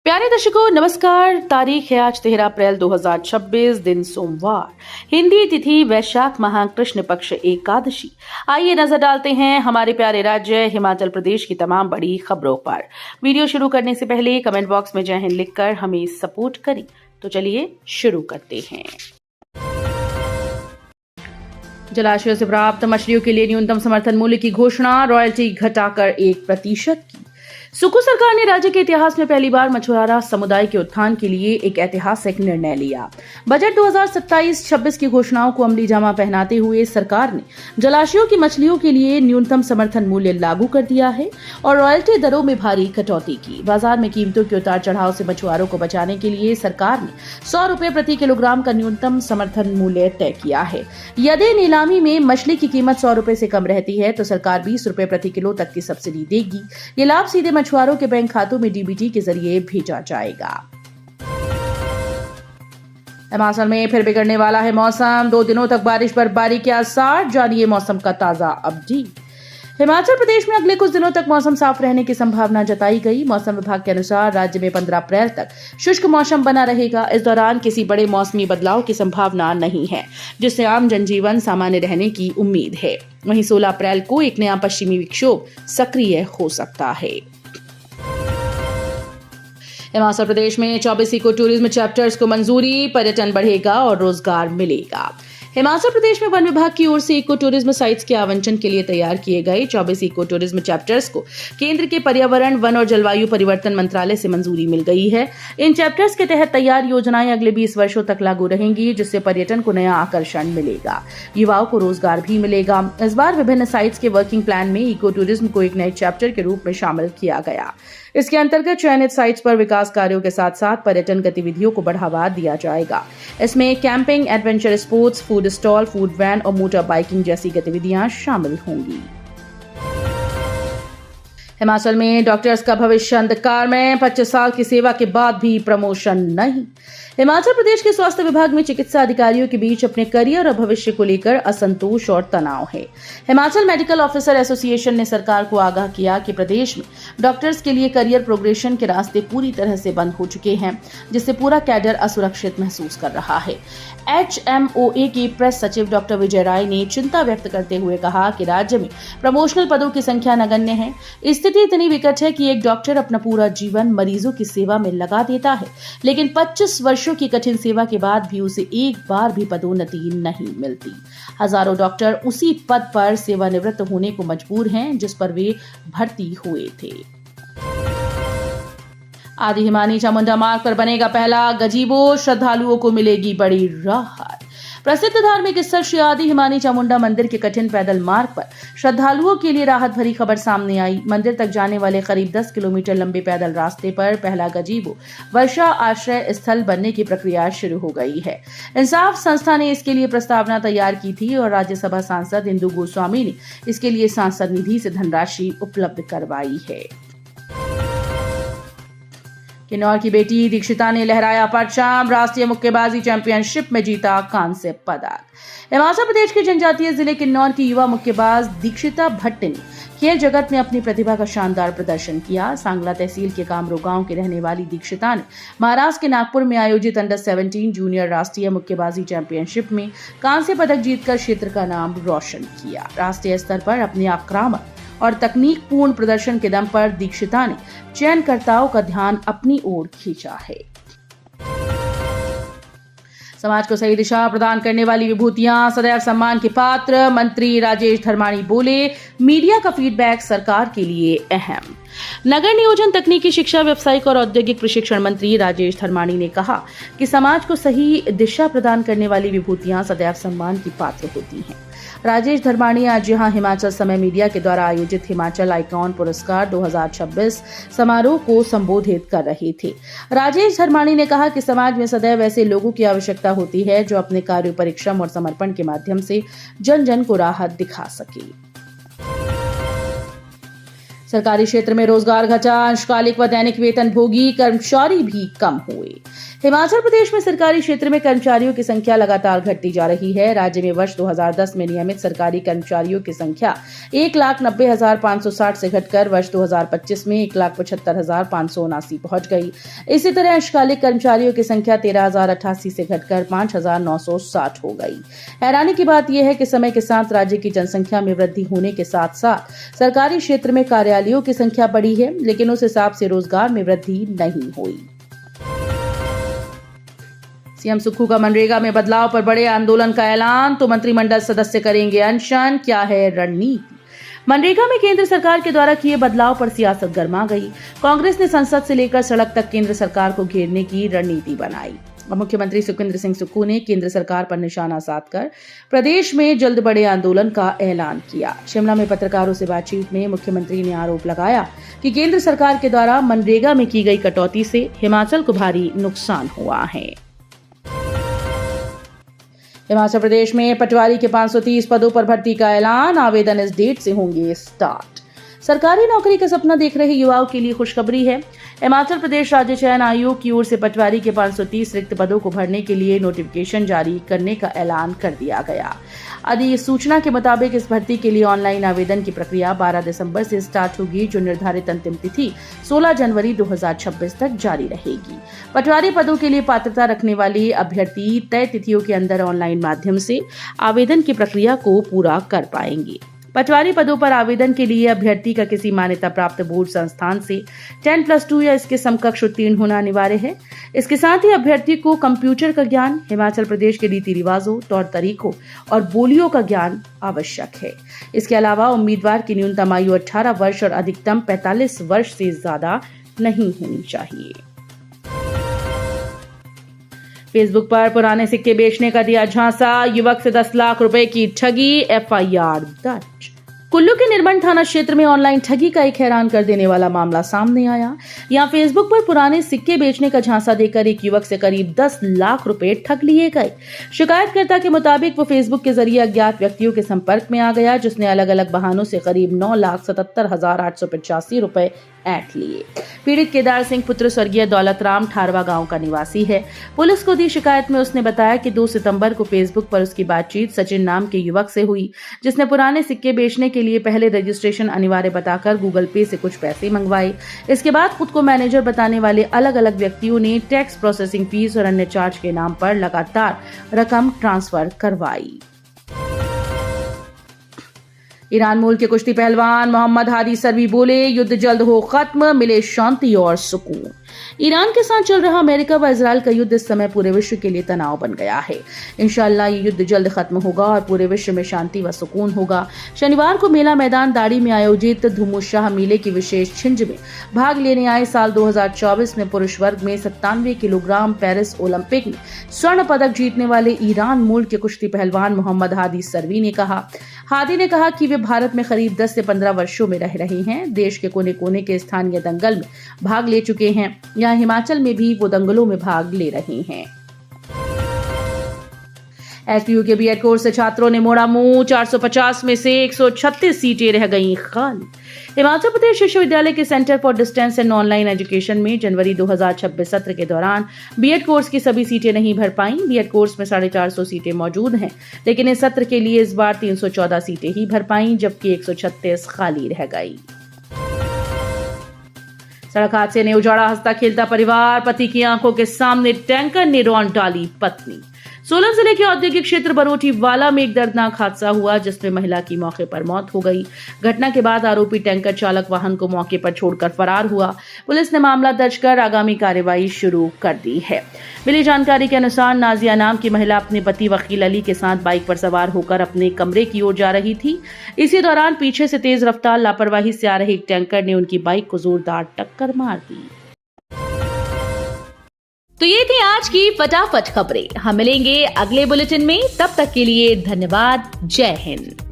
प्यारे दर्शकों नमस्कार। तारीख है आज 13 अप्रैल 2026, दिन सोमवार, हिंदी तिथि वैशाख माह कृष्ण पक्ष एकादशी। आइए नजर डालते हैं हमारे प्यारे राज्य हिमाचल प्रदेश की तमाम बड़ी खबरों पर। वीडियो शुरू करने से पहले कमेंट बॉक्स में जय हिंद लिखकर हमें सपोर्ट करें। तो चलिए शुरू करते हैं। जलाशयों से प्राप्त मछलियों के लिए न्यूनतम समर्थन मूल्य की घोषणा, रॉयल्टी घटाकर 1% की। सुकू सरकार ने राज्य के इतिहास में पहली बार मछुआरा समुदाय के उत्थान के लिए एक ऐतिहासिक निर्णय लिया। बजट 2027-26 की घोषणाओं को अमली जामा पहनाते हुए सरकार ने जलाशयों की मछलियों के लिए न्यूनतम समर्थन मूल्य लागू कर दिया है और रॉयल्टी दरों में भारी कटौती की। बाजार में कीमतों के उतार चढ़ाव से मछुआरों को बचाने के लिए सरकार ने 100 रुपए प्रति किलोग्राम का न्यूनतम समर्थन मूल्य तय किया है। यदि नीलामी में मछली की कीमत 100 रुपए से कम रहती है तो सरकार 20 रुपए प्रति किलो तक की सब्सिडी देगी। ये लाभ सीधे मछुआरों के बैंक खातों में डीबीटी के जरिए भेजा जाएगा। हिमाचल में फिर बिगड़ने वाला है मौसम, 2 दिनों तक बारिश बर्फबारी के आसार। जानिए मौसम का ताजा अपडेट। हिमाचल प्रदेश में अगले कुछ दिनों तक मौसम साफ रहने की संभावना जताई गई। मौसम विभाग के अनुसार राज्य में 15 अप्रैल तक शुष्क मौसम बना रहेगा। इस दौरान किसी बड़े मौसमी बदलाव की संभावना नहीं है, जिससे आम जनजीवन सामान्य रहने की उम्मीद है। वहीं 16 अप्रैल को एक नया पश्चिमी विक्षोभ सक्रिय हो सकता है। हिमाचल प्रदेश में 24 इको टूरिज्म चैप्टर्स को मंजूरी, पर्यटन बढ़ेगा और रोजगार मिलेगा। हिमाचल प्रदेश में वन विभाग की ओर से इको टूरिज्म साइट्स के आवंटन के लिए तैयार किए गए 24 इको टूरिज्म चैप्टर्स को केंद्र के पर्यावरण, वन और जलवायु परिवर्तन मंत्रालय से मंजूरी मिल गई है। इन चैप्टर्स के तहत तैयार योजनाएं अगले 20 वर्षों तक लागू रहेंगी, जिससे पर्यटन को नया आकर्षण मिलेगा, युवाओं को रोजगार भी मिलेगा। इस बार विभिन्न साइट्स के वर्किंग प्लान में इको टूरिज्म को एक नए चैप्टर के रूप में शामिल किया गया। इसके अंतर्गत चयनित साइट्स पर विकास कार्यों के साथ साथ पर्यटन गतिविधियों को बढ़ावा दिया जाएगा। इसमें camping, adventure sports, food stall, food van और मोटर बाइकिंग जैसी गतिविधियां शामिल होंगी। हिमाचल में डॉक्टर्स का भविष्य अंधकार में, 25 साल की सेवा के बाद भी प्रमोशन नहीं। हिमाचल प्रदेश के स्वास्थ्य विभाग में चिकित्सा अधिकारियों के बीच अपने करियर और भविष्य को लेकर असंतोष और तनाव है। हिमाचल मेडिकल ऑफिसर एसोसिएशन ने सरकार को आगाह किया कि प्रदेश में डॉक्टर्स के लिए करियर प्रोग्रेशन के रास्ते पूरी तरह से बंद हो चुके हैं, जिससे पूरा कैडर असुरक्षित महसूस कर रहा है। HMOA के प्रेस सचिव डॉक्टर विजय राय ने चिंता व्यक्त करते हुए कहा कि राज्य में प्रमोशनल पदों की संख्या नगण्य है। स्थिति इतनी विकट है कि एक डॉक्टर अपना पूरा जीवन मरीजों की सेवा में लगा देता है, लेकिन 25 वर्षों की कठिन सेवा के बाद भी उसे एक बार भी पदोन्नति नहीं मिलती। हजारों डॉक्टर उसी पद पर सेवानिवृत्त होने को मजबूर हैं जिस पर वे भर्ती हुए थे। आदि हिमानी चामुंडा मार्ग पर बनेगा पहला गजीबो, श्रद्धालुओं को मिलेगी बड़ी राहत। प्रसिद्ध धार्मिक स्थल श्री आदि हिमानी चामुंडा मंदिर के कठिन पैदल मार्ग पर श्रद्धालुओं के लिए राहत भरी खबर सामने आई। मंदिर तक जाने वाले करीब 10 किलोमीटर लंबे पैदल रास्ते पर पहला गजीबो वर्षा आश्रय स्थल बनने की प्रक्रिया शुरू हो गई है। इंसाफ संस्था ने इसके लिए प्रस्तावना तैयार की थी और राज्यसभा सांसद इंदु गोस्वामी ने इसके लिए सांसद निधि से धनराशि उपलब्ध करवाई है। किन्नौर की बेटी दीक्षिता ने लहराया परचम, राष्ट्रीय मुक्केबाजी चैंपियनशिप में जीता कांस्य पदक। हिमाचल प्रदेश के जनजातीय जिले किन्नौर की युवा मुक्केबाज दीक्षिता भट्ट ने खेल जगत में अपनी प्रतिभा का शानदार प्रदर्शन किया। सांगला तहसील के कामरू गांव के रहने वाली दीक्षिता ने महाराष्ट्र के नागपुर में आयोजित अंडर 17 जूनियर राष्ट्रीय मुक्केबाजी चैंपियनशिप में कांस्य पदक जीतकर क्षेत्र का नाम रोशन किया। राष्ट्रीय स्तर पर अपने आक्रामक और तकनीक पूर्ण प्रदर्शन के दम पर दीक्षिता ने चयनकर्ताओं का ध्यान अपनी ओर खींचा है। समाज को सही दिशा प्रदान करने वाली विभूतियां सदैव सम्मान के पात्र, मंत्री राजेश धर्माणी बोले। मीडिया का फीडबैक सरकार के लिए अहम। नगर नियोजन, तकनीकी शिक्षा, व्यावसायिक और औद्योगिक प्रशिक्षण मंत्री राजेश धर्माणी ने कहा कि समाज को सही दिशा प्रदान करने वाली विभूतियां सदैव सम्मान की पात्र होती हैं। राजेश धर्माणी आज यहां हिमाचल समय मीडिया के द्वारा आयोजित हिमाचल आइकॉन पुरस्कार 2026 समारोह को संबोधित कर रहे थे। राजेश धर्माणी ने कहा कि समाज में सदैव ऐसे लोगों की आवश्यकता होती है जो अपने कार्य, परिश्रम और समर्पण के माध्यम से जन जन को राहत दिखा सके। सरकारी क्षेत्र में रोजगार घटा, अंशकालिक व दैनिक वेतनभोगी कर्मचारी भी कम हुए। हिमाचल प्रदेश में सरकारी क्षेत्र में कर्मचारियों की संख्या लगातार घटती जा रही है। राज्य में वर्ष 2010 में नियमित सरकारी कर्मचारियों की संख्या 1,90,560 से घटकर वर्ष 2025 में 1,75,579 पहुंच गई। इसी तरह अंशकालिक कर्मचारियों की संख्या 13,088 से घटकर 5,960 हो गई। हैरानी की बात यह है कि समय के साथ राज्य की जनसंख्या में वृद्धि होने के साथ साथ सरकारी क्षेत्र में कार्यालयों की संख्या बढ़ी है, लेकिन उस हिसाब से रोजगार में वृद्धि नहीं हुई। सीएम सुक्खू का मनरेगा में बदलाव पर बड़े आंदोलन का ऐलान, तो मंत्रिमंडल सदस्य करेंगे अनशन, क्या है रणनीति। मनरेगा में केंद्र सरकार के द्वारा किए बदलाव पर सियासत गर्मा गई। कांग्रेस ने संसद से लेकर सड़क तक केंद्र सरकार को घेरने की रणनीति बनाई। मुख्यमंत्री सुखविंदर सिंह सुक्खू ने केंद्र सरकार पर निशाना साधकर प्रदेश में जल्द बड़े आंदोलन का ऐलान किया। शिमला में पत्रकारों से बातचीत में मुख्यमंत्री ने आरोप लगाया कि केंद्र सरकार के द्वारा मनरेगा में की गई कटौती से हिमाचल को भारी नुकसान हुआ है। हिमाचल प्रदेश में पटवारी के 530 पदों पर भर्ती का ऐलान, आवेदन इस डेट से होंगे स्टार्ट। सरकारी नौकरी का सपना देख रहे युवाओं के लिए खुशखबरी है। हिमाचल प्रदेश राज्य चयन आयोग की ओर से पटवारी के 530 रिक्त पदों को भरने के लिए नोटिफिकेशन जारी करने का ऐलान कर दिया गया। अधिसूचना के मुताबिक इस भर्ती के लिए ऑनलाइन आवेदन की प्रक्रिया 12 दिसंबर से स्टार्ट होगी, जो निर्धारित अंतिम तिथि 16 जनवरी 2026 तक जारी रहेगी। पटवारी पदों के लिए पात्रता रखने वाले अभ्यर्थी तय तिथियों के अंदर ऑनलाइन माध्यम से आवेदन की प्रक्रिया को पूरा कर पाएंगे। पटवारी पदों पर आवेदन के लिए अभ्यर्थी का किसी मान्यता प्राप्त बोर्ड संस्थान से 10+2 या इसके समकक्ष उत्तीर्ण होना अनिवार्य है। इसके साथ ही अभ्यर्थी को कंप्यूटर का ज्ञान, हिमाचल प्रदेश के रीति रिवाजों, तौर तरीकों और बोलियों का ज्ञान आवश्यक है। इसके अलावा उम्मीदवार की न्यूनतम आयु 18 वर्ष और अधिकतम 45 वर्ष से ज्यादा नहीं होनी चाहिए। फेसबुक पर पुराने सिक्के बेचने का दिया झांसा, युवक से 10 लाख रुपए की ठगी, एफआईआर दर्ज। कुल्लू के निर्मंड थाना क्षेत्र में ऑनलाइन ठगी का एक हैरान कर देने वाला मामला सामने आया। यहाँ फेसबुक पर पुराने सिक्के बेचने का झांसा देकर एक युवक से करीब 10 लाख रुपए ठग लिए गए। शिकायतकर्ता के मुताबिक वो फेसबुक के जरिए अज्ञात व्यक्तियों के संपर्क में आ गया, जिसने अलग अलग बहानों से करीब 9,77,885 रुपए ऐंठ लिए। पीड़ित केदार सिंह पुत्र स्वर्गीय दौलतराम ठारवा गांव का निवासी है। पुलिस को दी शिकायत में उसने बताया कि 2 सितंबर को फेसबुक पर उसकी बातचीत सचिन नाम के युवक से हुई, जिसने पुराने सिक्के बेचने के लिए पहले रजिस्ट्रेशन अनिवार्य बताकर गूगल पे से कुछ पैसे मंगवाए। इसके बाद खुद को मैनेजर बताने वाले अलग अलग व्यक्तियों ने टैक्स प्रोसेसिंग फीस और अन्य चार्ज के नाम पर लगातार रकम ट्रांसफर करवाई। ईरान मूल के कुश्ती पहलवान मोहम्मद हादी सरवी बोले, युद्ध जल्द हो खत्म, मिले शांति और सुकून। ईरान के साथ चल रहा अमेरिका व इजरायल का युद्ध इस समय पूरे विश्व के लिए तनाव बन गया है। इंशाअल्लाह ये युद्ध जल्द खत्म होगा और पूरे विश्व में शांति व सुकून होगा। शनिवार को मेला मैदान दाड़ी में आयोजित धुमुशाह मेले की विशेष छिंज में भाग लेने आए साल 2024 में पुरुष वर्ग में 97 किलोग्राम पेरिस ओलंपिक में स्वर्ण पदक जीतने वाले ईरान मूल के कुश्ती पहलवान मोहम्मद हादी सरवी ने कहा। हादी ने कहा कि वे भारत में करीब 10 से 15 वर्षों में रह रहे हैं। देश के कोने कोने के स्थानीय दंगल में भाग ले चुके हैं। यहाँ हिमाचल में भी वो दंगलों में भाग ले रहे हैं। एसपीयू के बीएड कोर्स से छात्रों ने मोड़ा मुंह, 450 में से 136 सीटें रह गईं खाली। हिमाचल प्रदेश विश्वविद्यालय के centre for distance and online education में जनवरी 2026 सत्र के दौरान बीएड कोर्स की सभी सीटें नहीं भर पाईं। बीएड कोर्स में 450 सीटें मौजूद हैं, लेकिन इस सत्र के लिए इस बार 314 सीटें ही भर पाईं, जबकि 136 खाली रह गई। सड़क हादसे ने उजाड़ा हंसता खेलता परिवार, पति की आंखों के सामने टैंकर ने रौंद डाली पत्नी। सोलन जिले के औद्योगिक क्षेत्र बरोटी वाला में एक दर्दनाक हादसा हुआ, जिसमें महिला की मौके पर मौत हो गई। घटना के बाद आरोपी टैंकर चालक वाहन को मौके पर छोड़कर फरार हुआ। पुलिस ने मामला दर्ज कर आगामी कार्रवाई शुरू कर दी है। मिली जानकारी के अनुसार नाजिया नाम की महिला अपने पति वकील अली के साथ बाइक पर सवार होकर अपने कमरे की ओर जा रही थी। इसी दौरान पीछे से तेज रफ्तार लापरवाही से आ रहे एक टैंकर ने उनकी बाइक को जोरदार टक्कर मार दी। तो ये थी आज की फटाफट खबरें। हम मिलेंगे अगले बुलेटिन में, तब तक के लिए धन्यवाद। जय हिंद।